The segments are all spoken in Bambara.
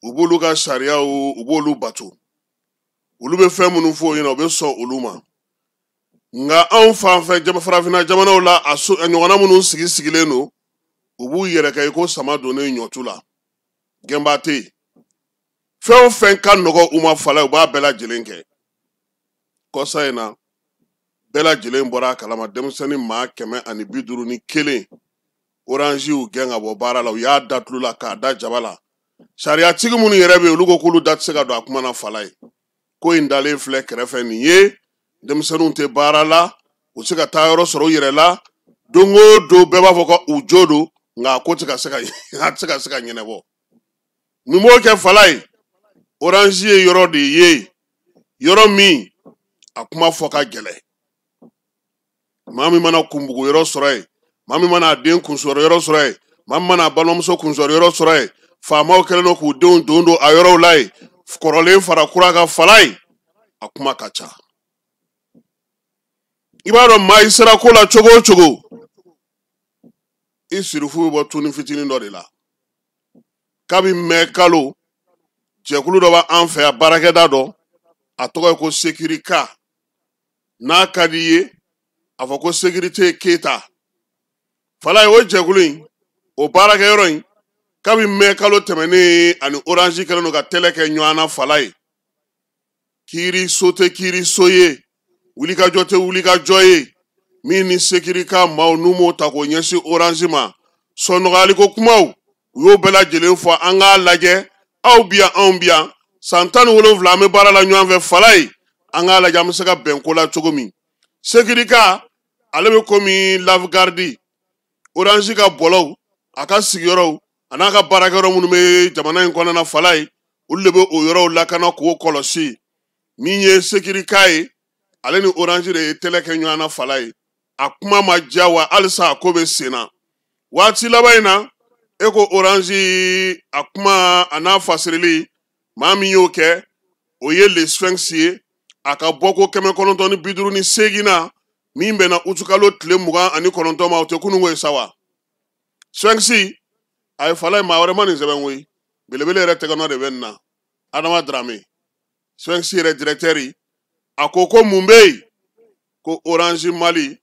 u b'olu ka sariyaw u b'olu bato olu bɛ fɛn minnu fɔ ɲɛna u bɛ sɔn olu ma nka anw fan fɛ farafinna jamanaw la a ɲɔgɔnna minnu sigilen don u b'u yɛrɛ kɛ i ko sama donnen ɲɔtu la gɛnba tɛ yen fɛn o fɛn ka nɔgɔ u ma fala u b'a bɛɛ lajɛlen kɛ kɔsa in na bɛɛ lajɛlen bɔra a kalama denmisɛnnin maa 151 orange y'u gɛn ka bɔ baara la u y'a da tulo la k'a da jaba la sariyatigi minnu yɛrɛ bɛ yen olu ko k'olu da tɛ se ka don a kuma na fala ye ko in dalen filɛ kɛrɛfɛ nin ye denmisɛnninw tɛ baara la u tɛ se ka taa yɔrɔ sɔrɔ u yɛrɛ la don o don bɛɛ b'a fɔ ko u jo don nka a ko tɛ ka se ka ɲɛnabɔ nin b'o kɛ fala ye orange ye yɔrɔ de ye yɔrɔ min a kuma fɔ ka gɛlɛn maa min mana kunbugu yɔrɔ sɔrɔ yen maa min mana a den kunsɔrɔ yɔrɔ sɔrɔ yen maa min mana a balimamuso kunsɔrɔ yɔrɔ sɔrɔ yen faamaw kɛlen don k'u denw don a yɔrɔw la yen kɔrɔlen fara kura ka fala ye a kuma ka ca i b'a dɔn maa i sera ko la cogo o cogo i sirifu bɛ bɔ tuni fitinin dɔ de la kabi mɛn kalo jɛkulu dɔ b'an fɛ yan baarakɛda dɔ a tɔgɔ ye ko sekirika n'a ka di ye a fɔ ko sekirite keta fala ye o jɛkulu in o baarakɛyɔrɔ in kabi mɛn kalo tɛmɛnen ani orange kɛlen don ka tɛlɛ kɛ ɲɔgɔn na fala ye kiiri so tɛ kiiri so ye wulikajɔ tɛ wulikajɔ ye min ni sekirika maaw n'u m'o ta k'o ɲɛsin orange ma sɔnɔgɔyaliko kumaw u y'o bɛɛ lajɛlen fɔ an k'a lajɛ aw bi yan anw bi yan san 17 an bɛ baara la ɲɔgɔn fɛ fala ye an k'a lajɛ an bɛ se ka bɛn ko la cogo min sekirika ale bɛ komi lafgardi orange ka bɔlɔw a ka sigiyɔrɔw a n'a ka baarakɛyɔrɔ minnu bɛ jamana in kɔnɔna fala ye olu de bɛ o yɔrɔw lakana k'o kɔlɔsi min ye sekirika ye ale ni orange de ye tɛlɛ kɛ ɲɔgɔn na fala ye a kuma ma diya wa halisa a ko bɛ sen na waati laban in na e ko orange a kuma a n'a fasirili maa min y'o kɛ o ye le sphinx ye a ka bɔ ko 958 na min bɛnna utukalo tile 29 ma o tɛ kunungo ye sa wa sphinx a ye fala ye maa wɛrɛ ma nin sɛbɛn koyi belebele yɛrɛ tɛgɛnɔ de bɛ nin na Adama Dramé sphinx yɛrɛ directeur a ko mun bɛ yen ko orange Mali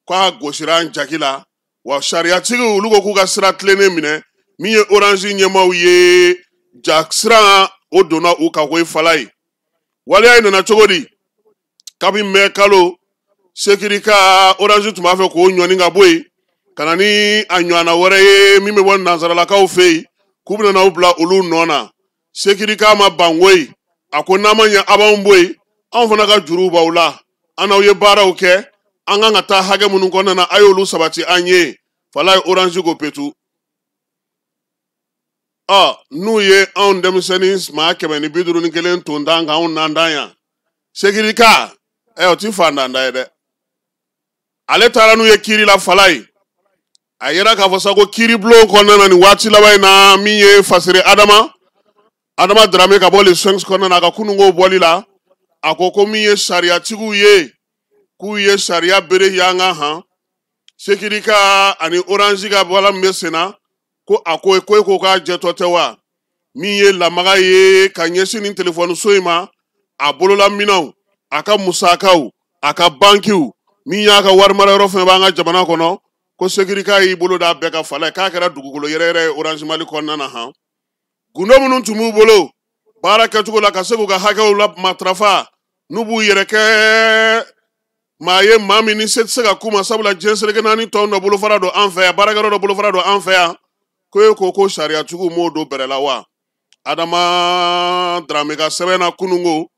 k'a gosira an jaki la wa sariyatigi olu ko k'u ka sira tilennen minɛ min ye orange ɲɛmaaw ye sira o donna u ka ko ye fala ye waleya in nana cogo di kabi mɛn kalo sekirika orange tun b'a fɛ k'o ɲɔni ka bɔ yen ka na ni a ɲɔgɔnna wɛrɛ ye min bɛ bɔ nansaralakaw fɛ yen k'u bɛna n'aw bila olu nɔ na sekirika ma ban koyi a ko n'an ma ɲɛ a b'anw bɔ yen anw fana ka juruw b'aw la an n'aw ye baaraw kɛ an kan ka taa hakɛ minnu kɔnɔna na a y'olu sabati an ye fala ye orange ko petu n'u ye anw denmisɛnnin maa 151 ton d'an kan anw n'an dan yan sekirika o ti fandanda ye dɛ ale taara n'u ye kiiri la fala ye a yɛrɛ k'a fɔ sa ko kiiri bulon kɔnɔna na nin waati laban in na min ye fasiri Adama Dramé ka bɔ le sphinx kɔnɔna na a ka kunungo bɔli la a ko min ye sariyatigiw ye k'u ye sariya bere y'an ka han sekirika ani orange ka bɔla min bɛ sen na ko a ko ko k'a jɛtɔ tɛ wa min ye lamaga ye ka ɲɛsin nin telefɔni so in ma a bolola minɛnw a ka musakaw a ka bankiw min y'a ka warimara yɔrɔ fɛn b'an ka jamana kɔnɔ ko sekirika y'i bolo da bɛɛ ka fala ye k'a kɛra dugukolo yɛrɛ ye orange Mali kɔnɔna na han gundo minnu tun b'u bolo baara kɛcogo la ka se k'u ka hakɛw la matarafa n'u b'u yɛrɛ kɛ maa ye maa min ni se tɛ se ka k'u ma sabula diɲɛ seleke naani tɔn dɔ bolofara don an fɛ yan baarakɛyɔrɔ dɔ bolofara don an fɛ yan ko sariyatigiw m'o don bɛrɛ la wa Adama Dramé ka sɛbɛn na kunungo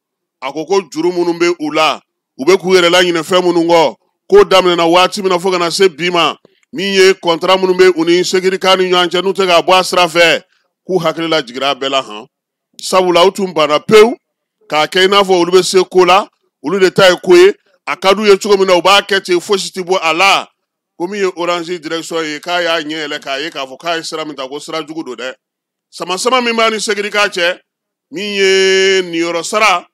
a ko juru minnu bɛ u la u bɛ k'u yɛrɛ laɲinɛ fɛn minnu kɔ k'o daminɛna waati min na fo ka na se bi ma min ye contrat minnu bɛ u ni sekirika ni ɲɔgɔn cɛ n'u tɛ ka bɔ a sira fɛ k'u hakili la jigira a bɛɛ la han sabula u tun banna pewu k'a kɛ i n'a fɔ olu bɛ se ko la olu de ta ye ko ye a ka d'u ye cogo min na u b'a kɛ ten fosi tɛ bɔ a la ko min ye orange direction ye k'a y'a ɲɛ yɛlɛ k'a ye k'a fɔ k'a ye sira min ta ko sira jugu don dɛ sama min b'a ni sekirika cɛ min ye niyɔrɔ sara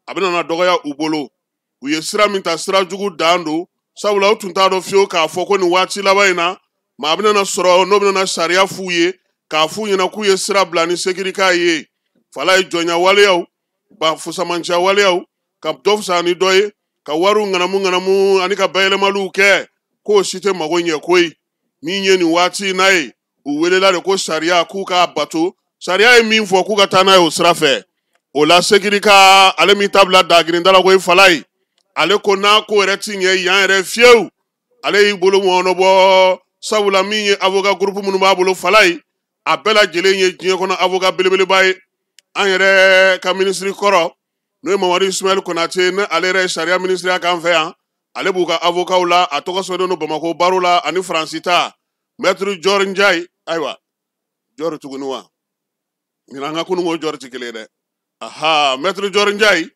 a bɛna na dɔgɔya u bolo u ye sira min ta sira jugu dan don sabula u tun t'a dɔn fiyewu k'a fɔ ko nin waati laban in na maa bɛna sɔrɔ n'o bɛna sariya f'u ye k'a f'u ɲɛna k'u ye sira bila ni sekirika ye fala ye jɔnya waleyaw ba fusamancia waleyaw ka dɔ fisa ni dɔ ye ka wariw ŋanamu ani ka bayɛlɛmaliw kɛ k'o si tɛ mago ɲɛ koyi min ye nin waati n'a ye u welela de ko sariya k'u k'a bato sariya ye min fɔ k'u ka taa n'a ye o sira fɛ o la Sekirika ale min ta bila dagirinda la ko ye fala ye ale ko n'a ko yɛrɛ ti ɲɛ yan yɛrɛ fiyewu ale y'i bolo mɔnɔbɔ sabula min ye avocat groupe minnu b'a bolo fala ye a bɛɛ lajɛlen ye diɲɛ kɔnɔ avocat belebeleba ye an yɛrɛ ka minisiri kɔrɔ n'o ye Mamadu Ismail Konate ne ale yɛrɛ ye sariya minisiriya k'an fɛ yan ale b'u ka avocatw la a tɔgɔ sɛbɛnnen don Bamako baro la ani Faransi ta maître Jɔri Njayi ayiwa Jɔri tuguni wa ɲinan an ka kununko Jɔri tɛ kelen ye dɛ aha maître Jɔri Njayi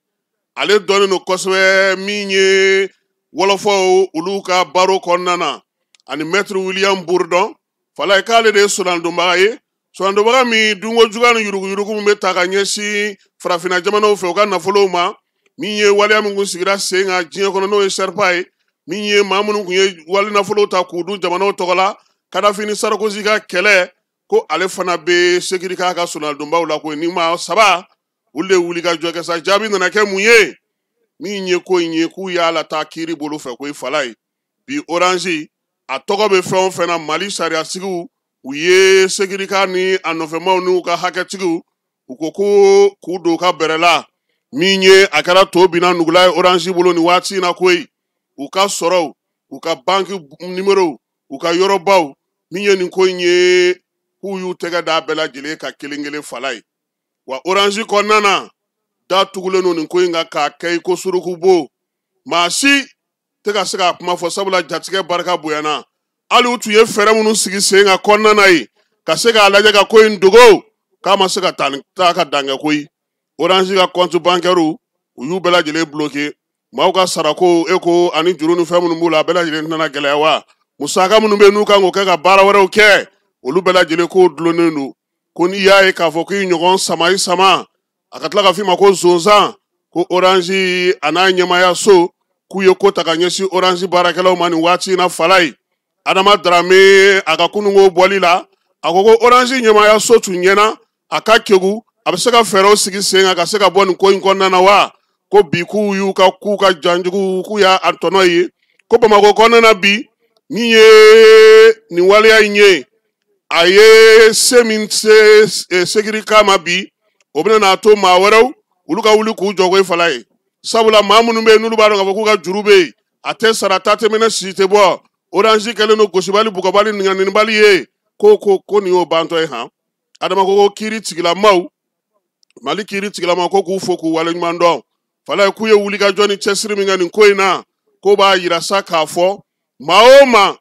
ale dɔnnen don kosɛbɛ min ye wɔlɔfɔw olu ka baro kɔnɔna na ani maître William Bourdon fala ye k'ale de ye sonandonbaga ye sonandonbaga min dunko juguya ni yuruguyurugu min bɛ ta ka ɲɛsin farafinna jamanaw fɛ u ka nafolow ma min ye waleya min kun sigira sen kan diɲɛ kɔnɔ n'o ye Sherpa ye min ye maa minnu kun ye wali nafolow ta k'u dun jamanaw tɔgɔ la Kadafi ni Sarkozy ka kɛlɛ ko ale fana bɛ Sekirika ka sonandonbaw la ko ni maa saba olu de wuli ka jɔ kɛ sa jaabi nana kɛ mun ye min ye ko in ye k'u y'a lataa kiiri bolo fɛ ko ye fala ye bi Orange a tɔgɔ bɛ fɛn o fɛn na Mali sariyasigiw u ye Sekirika ni a nɔfɛmaw n'u ka hakɛtigiw u ko ko k'u don u ka bɛrɛ la min ye a kɛra to binna nugula ye Orange bolo ni waati in na koyi u ka sɔrɔw u ka banki numérow u ka yɔrɔbaw min ye nin ko in ye k'u y'u tɛgɛ d'a bɛɛ lajɛlen ka kelen kelen fala ye wa Orange kɔnɔna na da tugulen don nin ko in kan k'a kɛ i ko surukubo maa si tɛ ka se k'a kuma fɔ sabula jatigɛ barika bonyana hali u tun ye fɛɛrɛ minnu sigi sen kan kɔnɔna na ye ka se k'a lajɛ ka ko in dogo k'a ma se ka taa ka dan kɛ koyi Orange ka compte bancaire u y'u bɛɛ lajɛlen bloqué maaw ka sarako eko ani juru ni fɛn minnu b'u la a bɛɛ lajɛlen tɛna gɛlɛya wa musaka minnu bɛ n'u kan k'o kɛ ka baara wɛrɛw kɛ olu bɛɛ lajɛlen k'o dulonnen don ko n'i y'a ye k'a fɔ k'i ɲɔgɔn sama i sama a ka tila ka f'i ma ko zonzan ko Orange a n'a ɲɛmaaya so k'u ye ko ta ka ɲɛsin Orange baarakɛlaw ma nin waati in na fala ye Adama Darame a ka kununko bɔli la a ko ko Orange ɲɛmaaya so tun ɲɛna a ka kegu a bɛ se ka fɛɛrɛw sigi sen kan ka se ka bɔ nin ko in kɔnɔna na wa ko bi k'u y'u ka k'u ka janjugu k'u y'a tɔnɔ ye ko Bamako kɔnɔna na bi min ye nin waleya in ye a ye se min se Sekirika ma bi o bɛna n'a to maa wɛrɛw olu ka wuli k'u jɔ ko ye fala ye sabula maa minnu bɛ yen n'olu b'a dɔn k'a fɔ k'u ka juru bɛ yen a tɛ sara ta tɛ minɛ si tɛ bɔ Orange kɛlen don gosibali bugɔbali nɛgɛnnibali ye ko nin y'o bantɔ ye han Adama ko kiiri tigilamaw Mali kiiri tigilamaw ko k'u fo k'u waleɲuman dɔn fala ye k'u ye wulikajɔ ni cɛsiri min kɛ nin ko in na ko b'a yira sa k'a fɔ maa o maa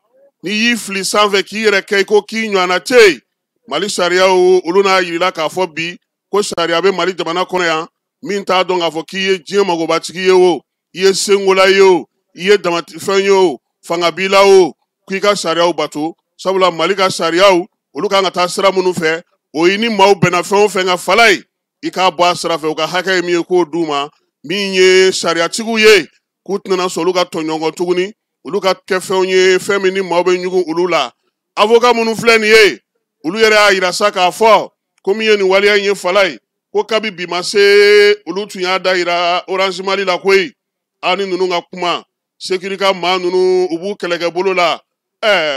n'i y'i fili sanfɛ k'i yɛrɛ kɛ i ko k'i ɲɔgɔnna tɛ yen Mali sariyaw olu n'a yirila k'a fɔ bi ko sariya bɛ Mali jamana kɔnɔ yan min t'a dɔn k'a fɔ k'i ye diɲɛ magobatigi ye o i ye senkola ye o i ye damatɛfɛn ye o fanga b'i la o k'i ka sariyaw bato sabula Mali ka sariyaw olu kan ka taa sira minnu fɛ o ye ni maaw bɛnna fɛn o fɛn ka fala ye i k'a bɔ a sira fɛ u ka hakɛ ye min ye k'o d'u ma min ye sariyatigiw ye k'u tɛna sɔn olu ka tɔɲɔgɔn tuguni olu ka kɛ fɛnw ye fɛn min ni maaw bɛ ɲugun olu la avocat minnu filɛ nin ye olu yɛrɛ y'a yira sa k'a fɔ ko min ye nin waleya in ye fala ye ko kabi bi ma se olu tun y'a da yira Orange Mali la koyi ani ninnu ka kuma Sekirika maa ninnu u b'u kɛlɛkɛ bolo la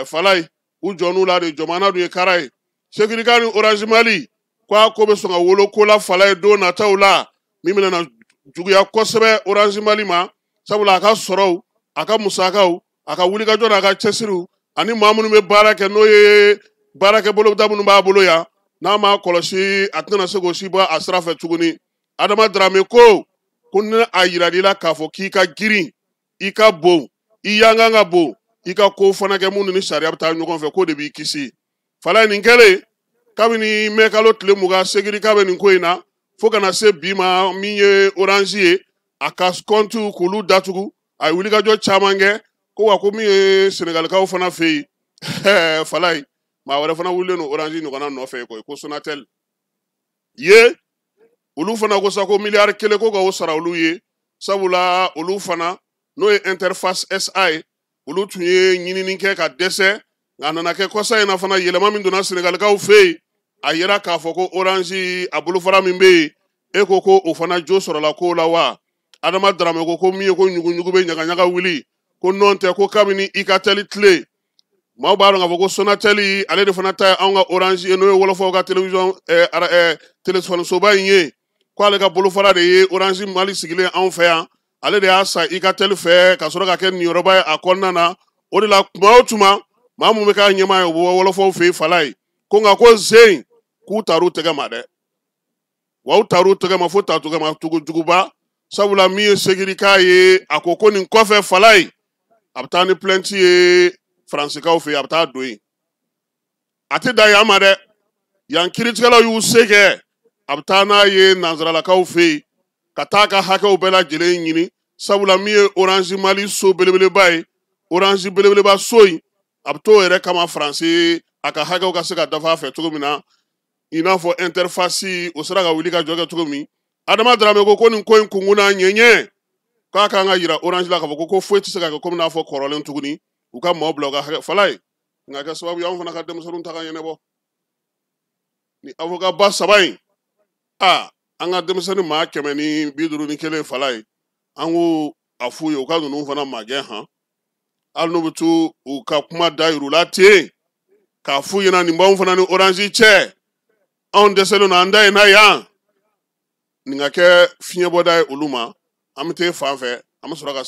fala ye u jɔn'u la de jɔmana dun ye kara ye Sekirika ni Orange Mali ko a ko bɛ sɔn ka wolo ko la fala ye don nataw la min bɛna juguya kosɛbɛ Orange Mali ma sabula a ka sɔrɔw a ka musakaw a ka wulikajɔ n'a ka cɛsiriw ani maa minnu bɛ baara kɛ n'o ye baarakɛ boloda minnu b'a bolo yan n'a ma kɔlɔsi a tɛna se k'o si bɔ a sira fɛ tuguni Adama Darame ko ni a yiral'i la k'a fɔ k'i ka girin i ka bon i yankan ka bon i ka ko fana kɛ minnu ni sariya bɛ taa ɲɔgɔn fɛ ko de b'i kisi fala ye nin kɛlen kabini mɛkalo tile 20 Sekirika bɛ nin ko in na fo kana se bi ma min ye Orange ye a ka compte k'olu datugu a ye wulikajɔ caman kɛ ko wa ko min ye Senegalikaw fana fɛ yen fala ye maa wɛrɛ fana wulilen don Orange ɲɔgɔnna nɔfɛ koyi ko Sonatel ye olu fana ko sa ko miliyari 1 ko ka o sara olu ye sabula olu fana n'o ye Interface SA ye olu tun ye ɲinini kɛ ka dɛsɛ nka a nana kɛ kɔsa in na fana yɛlɛma min donna Senegalikaw fɛ yen a yira k'a fɔ ko orange a bolofara min bɛ yen e ko ko o fana jo sɔrɔla ko la wa Adama Darame ko min ye ko ɲuguɲugu bɛ ɲagaɲaga wuli ko nɔn tɛ ko kabini i ka teli tile maaw b'a dɔn k'a fɔ ko Sonatel ale de fana ta ye anw ka orange ye n'o ye wolofaw ka télévision téléphone-soba in ye ko ale ka bolofara de ye orange Mali sigilen anw fɛ yan ale de y'a san i ka teli fɛ ka sɔrɔ ka kɛ niyɔrɔba ye a kɔnɔna na o de la tuma o tuma maa mun bɛ k'a ɲɛmaa ye o bɛ wolofaw fɛ yen fala ye ko nka ko zen k'u taar'u tɛgɛ ma dɛ wa u taar'u tɛgɛ ma fo taatugɛ ma tugujuguba sabula min ye segiri k'a ye a ko nin kɔfɛ fala ye a bɛ taa ni plainte ye Faransikaw fɛ yen a bɛ taa don yen a tɛ dan yan ma dɛ yan kiiritigɛlaw y'u se kɛ a bɛ taa n'a ye nanzaralakaw fɛ yen ka taa ka hakɛw bɛɛ lajɛlen ɲini sabula min ye orange Mali so belebeleba ye orange belebeleba so in a bɛ t'o yɛrɛ kama Faransi a ka hakɛw ka se ka dafa a fɛ cogo min na i n'a fɔ interface o sera ka wuli ka jɔ kɛ cogo min Adama Darame ko nin ko in kunkun n'a ɲɛɲɛ k'a kan ka yira orange la k'a fɔ ko foyi tɛ se ka kɛ komi n'a fɔ kɔrɔlen tuguni u ka maaw bila u ka hakɛ fala ye nka kɛ sababu ye anw fana ka denmisɛnninw ta ka ɲɛnabɔ ni avocat ba 3 in an ka denmisɛnnin maa 151 fala ye an ko a f'u ye u ka ninnu fana magɛn hali n'u bɛ to u ka kuma da yir'u la ten k'a f'u ɲɛna nin b'anw fana ni orange cɛ anw dɛsɛlen don an da in na yan nin ka kɛ fiɲɛbɔda ye olu ma an bɛ taa fan fɛ an bɛ sɔrɔ ka